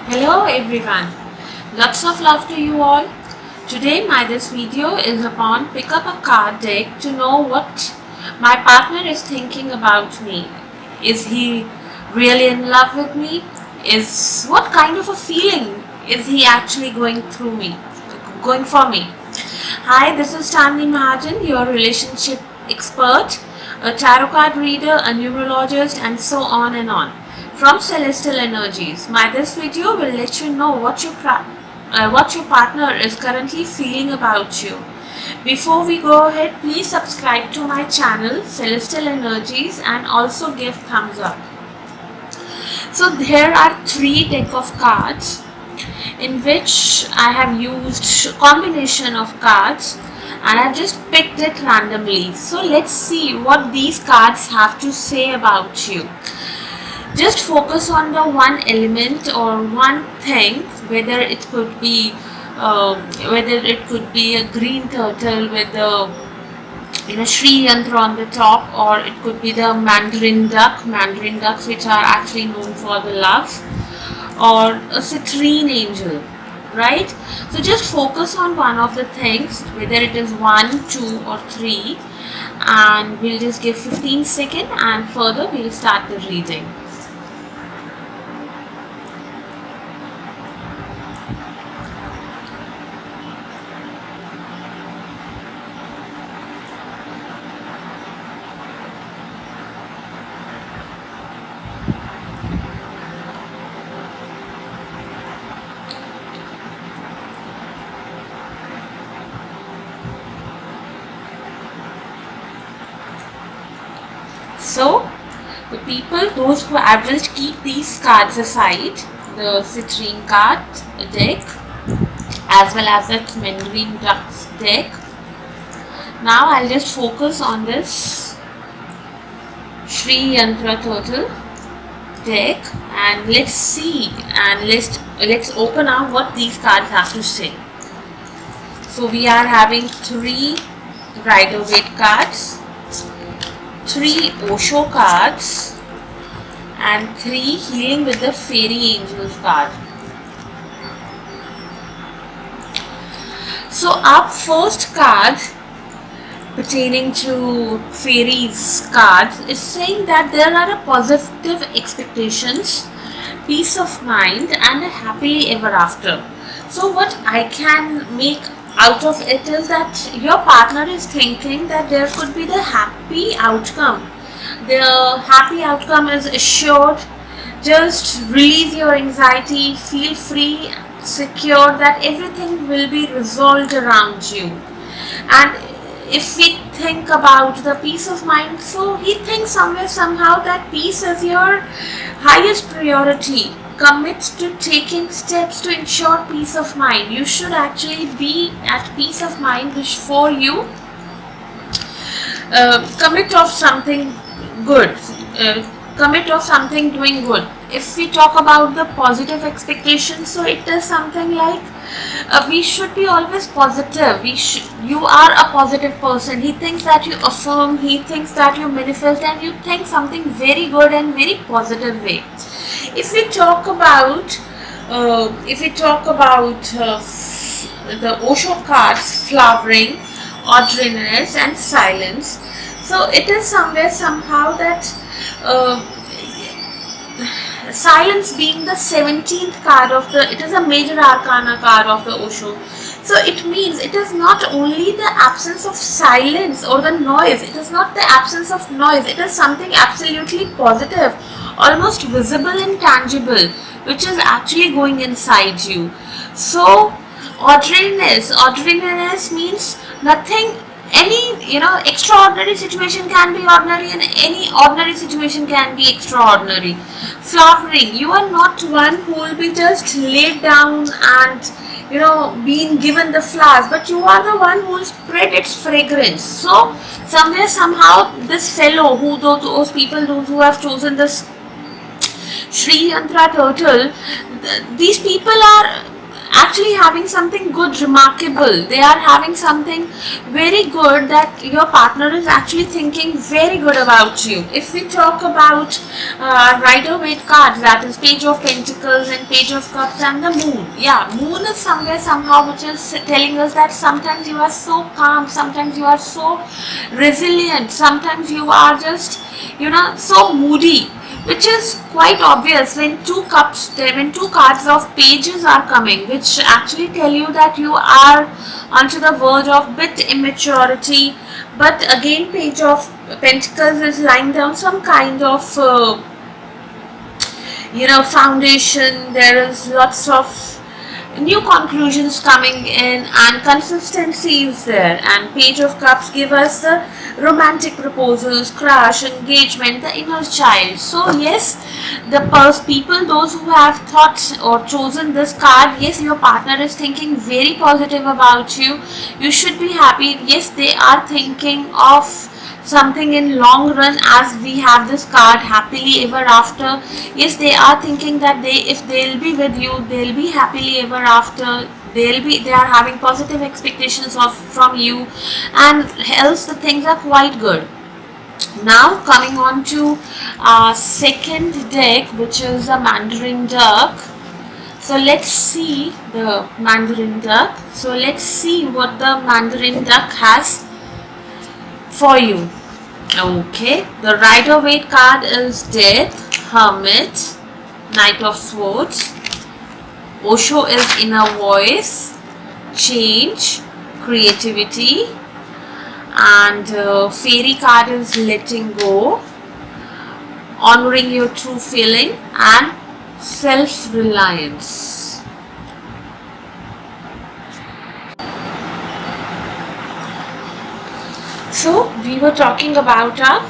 Hello everyone, lots of love to you all. Today this video is upon pick up a card deck to know what my partner is thinking about me. Is he really in love with me? Is what kind of a feeling is he actually going for me? Hi, this is Stanley Mahajan, your relationship expert, a tarot card reader, a numerologist, and so on and on from Celestial Energies. This video will let you know what your partner is currently feeling about you. Before we go ahead, please subscribe to my channel Celestial Energies and also give thumbs up. So here are 3 deck of cards in which I have used combination of cards and I've just picked it randomly. So let's see what these cards have to say about you. Just focus on the one element or one thing, whether it could be a green turtle with a Sri Yantra on the top, or it could be the Mandarin ducks which are actually known for the love, or a citrine angel, right? So just focus on one of the things, whether it is 1, 2 or 3, and we'll just give 15 seconds and further we'll start the reading. So, the people, those who have just keep these cards aside, the citrine card deck as well as that Mandarin ducks deck. Now I'll just focus on this Sri Yantra turtle deck and let's see and let's open up what these cards have to say. So we are having 3 Rider-Waite cards, 3 Osho cards and 3 Healing with the Fairy Angels card. So our first card pertaining to fairies cards is saying that there are a positive expectations, peace of mind and a happily ever after. So what I can make out of it is that your partner is thinking that there could be the happy outcome. The happy outcome is assured. Just release your anxiety, feel free, secure that everything will be resolved around you. And if we think about the peace of mind, so he thinks somewhere somehow that peace is your highest priority. Commit to taking steps to ensure peace of mind. You should actually be at peace of mind before you commit of something good, commit of something doing good. If we talk about the positive expectations, so it is something like we should be always positive. You are a positive person. He thinks that you affirm, he thinks that you manifest and you think something very good and very positive way. If we talk about the Osho cards, flowering, ordinariness and silence, so it is somewhere somehow that silence being the 17th card of it is a major arcana card of the Osho. So it means it is not only the absence of silence or the noise, it is not the absence of noise, it is something absolutely positive, almost visible and tangible, which is actually going inside you. So ordinariness means nothing, any extraordinary situation can be ordinary and any ordinary situation can be extraordinary. Flowering, you are not one who will be just laid down and being given the flowers, but you are the one who will spread its fragrance. So somewhere somehow this fellow, those people who have chosen this Sri Yantra turtle, these people are actually having something good, remarkable. They are having something very good, that your partner is actually thinking very good about you. If we talk about Rider-Waite cards, that is Page of Pentacles and Page of Cups and the Moon. Yeah, Moon is somewhere somehow which is telling us that sometimes you are so calm, sometimes you are so resilient, sometimes you are just, so moody, which is quite obvious when when two cards of pages are coming, which actually tell you that you are onto the verge of bit immaturity. But again, Page of Pentacles is lying down some kind of foundation. There is lots of new conclusions coming in, and consistency is there. And Page of Cups give us the romantic proposals, crush, engagement, the inner child. So yes, the people, those who have thought or chosen this card, yes, your partner is thinking very positive about you. You should be happy. Yes, they are thinking of something in long run, as we have this card, happily ever after. Yes, they are thinking that if they'll be with you, they'll be happily ever after. They are having positive expectations from you, and else the things are quite good. Now coming on to our second deck, which is a Mandarin Duck. So let's see the Mandarin Duck. So let's see what the Mandarin Duck has for you. Okay, the Rider-Waite card is Death, Hermit, Knight of Swords. Osho is Inner Voice, Change, Creativity, and Fairy card is Letting Go, Honoring Your True Feeling, and Self-Reliance. So we were talking about our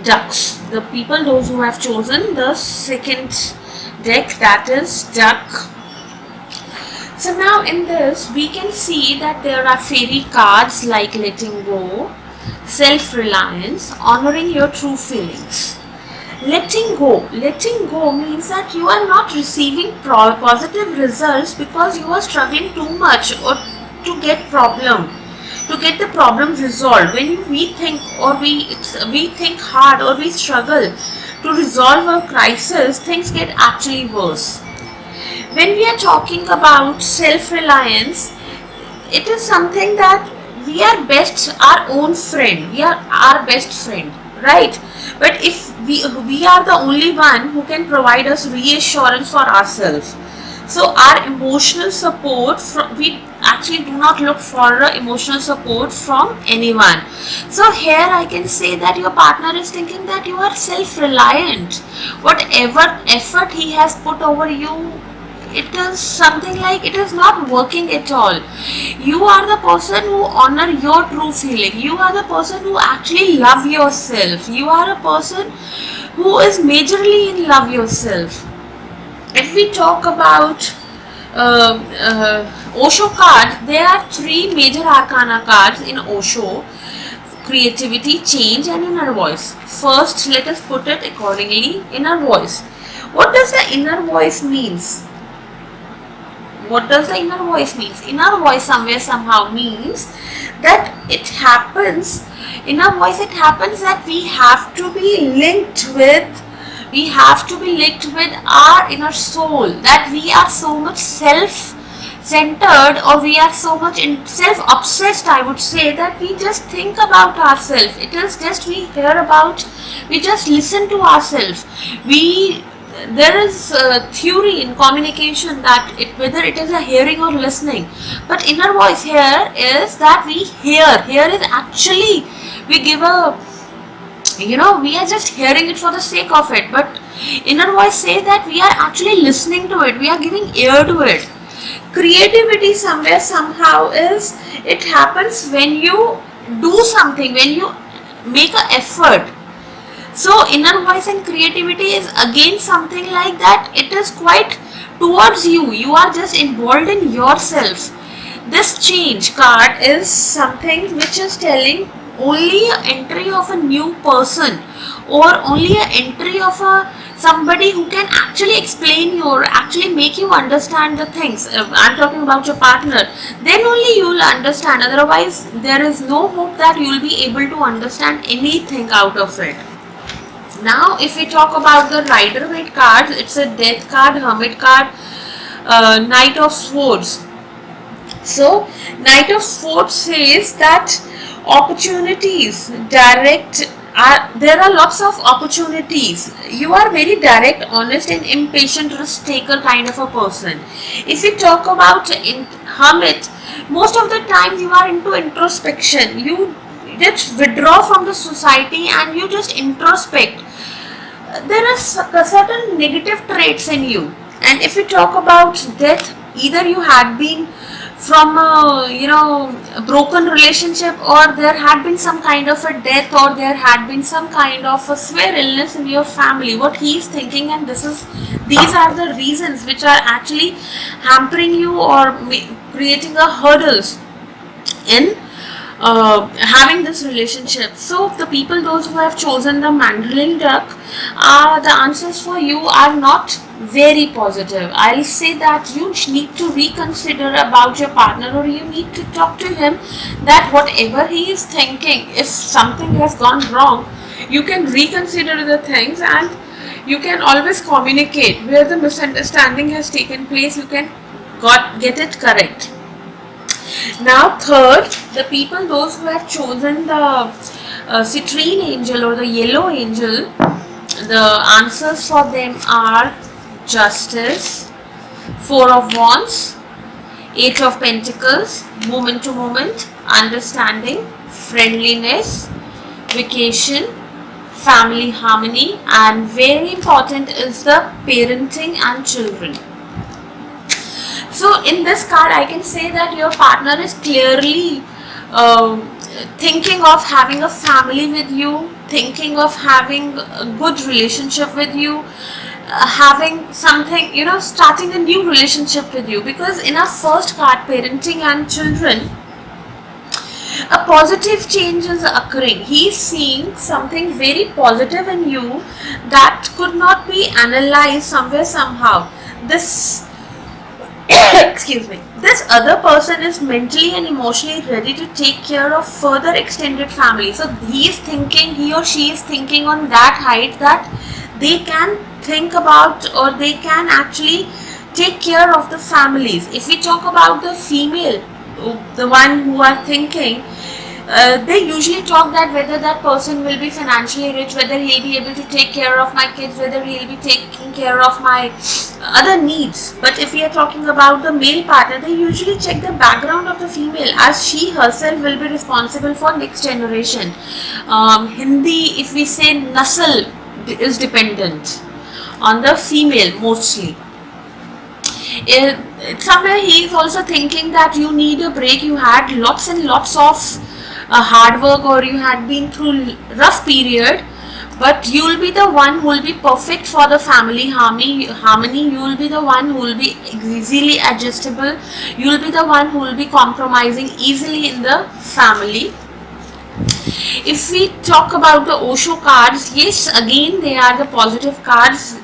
ducks, the people, those who have chosen the second deck, that is Duck. So now in this we can see that there are fairy cards like Letting Go, Self-Reliance, Honoring Your True Feelings. Letting go means that you are not receiving positive results because you are struggling too much or to get the problem resolved. When we think or we think hard or we struggle to resolve a crisis, things get actually worse. When we are talking about self-reliance, it is something that we are our own friend. We are our best friend, right? But if we are the only one who can provide us reassurance for ourselves. So our emotional support, we actually do not look for emotional support from anyone. So here I can say that your partner is thinking that you are self-reliant. Whatever effort he has put over you, it is something like it is not working at all. You are the person who honor your true feeling. You are the person who actually love yourself. You are a person who is majorly in love yourself. If we talk about Osho cards, there are three major arcana cards in Osho: creativity, change, and inner voice. First, let us put it accordingly. Inner voice. What does the inner voice means? What does the inner voice means? Inner voice somehow means that it happens. Inner voice, it happens that we have to be linked with our inner soul, that we are so much self-centered, or we are so much self-obsessed, I would say, that we just think about ourselves. It is just we just listen to ourselves. There is a theory in communication that whether it is a hearing or listening, but inner voice here is that we hear. Here is actually, we give we are just hearing it for the sake of it, but inner voice say that we are actually listening to it, we are giving ear to it. Creativity somehow is, it happens when you do something, when you make an effort. So inner voice and creativity is again something like that. It is quite towards you. You are just involved in yourself. This change card is something which is telling only an entry of a new person, or only an entry of a somebody who can actually explain you or actually make you understand the things. I'm talking about your partner. Then only you will understand. Otherwise, there is no hope that you will be able to understand anything out of it. Now, if we talk about the Rider-Waite cards, it's a Death card, Hermit card, Knight of Swords. So, Knight of Swords says that opportunities, there are lots of opportunities. You are very direct, honest, and impatient risk taker kind of a person. If we talk about Hermit, most of the time you are into introspection. You just withdraw from the society and you just introspect. There are certain negative traits in you. And if we talk about death, either you had been from a broken relationship, or there had been some kind of a death, or there had been some kind of a severe illness in your family, what he is thinking, and these are the reasons which are actually hampering you or creating a hurdles in having this relationship. So the people, those who have chosen the Mandarin deck, the answers for you are not very positive. I'll say that you need to reconsider about your partner, or you need to talk to him that whatever he is thinking, if something has gone wrong, you can reconsider the things and you can always communicate where the misunderstanding has taken place. You can get it correct. Now, third, the people, those who have chosen the citrine angel or the yellow angel, the answers for them are Justice, Four of Wands, Eight of Pentacles, Moment to Moment, Understanding, Friendliness, Vacation, Family Harmony, and very important is the Parenting and Children. So in this card, I can say that your partner is clearly thinking of having a family with you, thinking of having a good relationship with you, having something, starting a new relationship with you. Because in our first card, Parenting and Children, a positive change is occurring. He is seeing something very positive in you that could not be analyzed somewhere, somehow. Excuse me, this other person is mentally and emotionally ready to take care of further extended family. So he or she is thinking on that height that they can think about, or they can actually take care of the families. If we talk about the female, the one who are thinking, they usually talk that whether that person will be financially rich, whether he'll be able to take care of my kids, whether he'll be taking care of my other needs. But if we are talking about the male partner, they usually check the background of the female, as she herself will be responsible for next generation. Hindi, if we say nasl, is dependent on the female mostly. Somewhere he is also thinking that you need a break. You had lots and lots of hard work, or you had been through rough period, but you will be the one who will be perfect for the family harmony. You will be the one who will be easily adjustable. You will be the one who will be compromising easily in the family. If we talk about the Osho cards, yes, again they are the positive cards,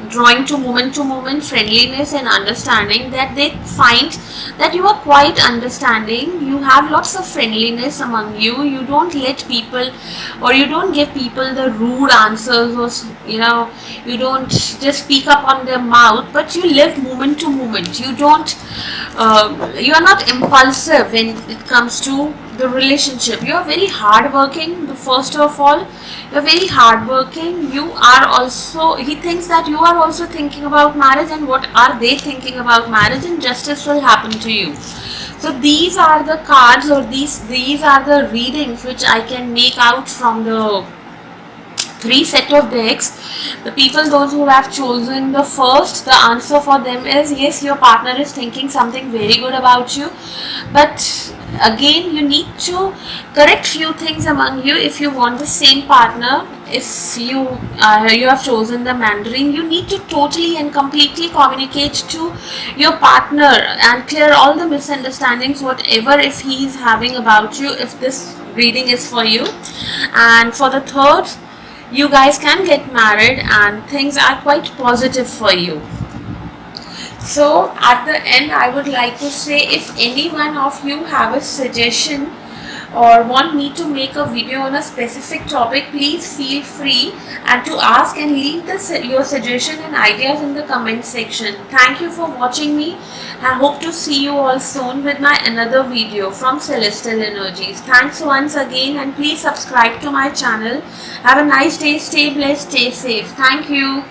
drawing to moment, friendliness and understanding, that they find that you are quite understanding, you have lots of friendliness among you, you don't let people, or you don't give people the rude answers, or you don't just speak up on their mouth, but you live moment to moment. You don't you are not impulsive when it comes to the relationship. You are very hardworking. First of all, you are very hardworking. You are also, he thinks that you are also thinking about marriage, and what are they thinking about marriage, and justice will happen to you. So these are the cards, or these are the readings which I can make out from the 3 set of decks. The people, those who have chosen the first, the answer for them is yes, your partner is thinking something very good about you, but again you need to correct few things among you if you want the same partner. If you have chosen the Mandarin, you need to totally and completely communicate to your partner and clear all the misunderstandings, whatever if he is having about you, if this reading is for you. And for the third, you guys can get married and things are quite positive for you. So at the end, I would like to say, if any one of you have a suggestion or want me to make a video on a specific topic, please feel free and to ask and leave your suggestion and ideas in the comment section. Thank you for watching me. I hope to see you all soon with my another video from Celestial Energies. Thanks once again, and please subscribe to my channel. Have a nice day, stay blessed, stay safe. Thank you.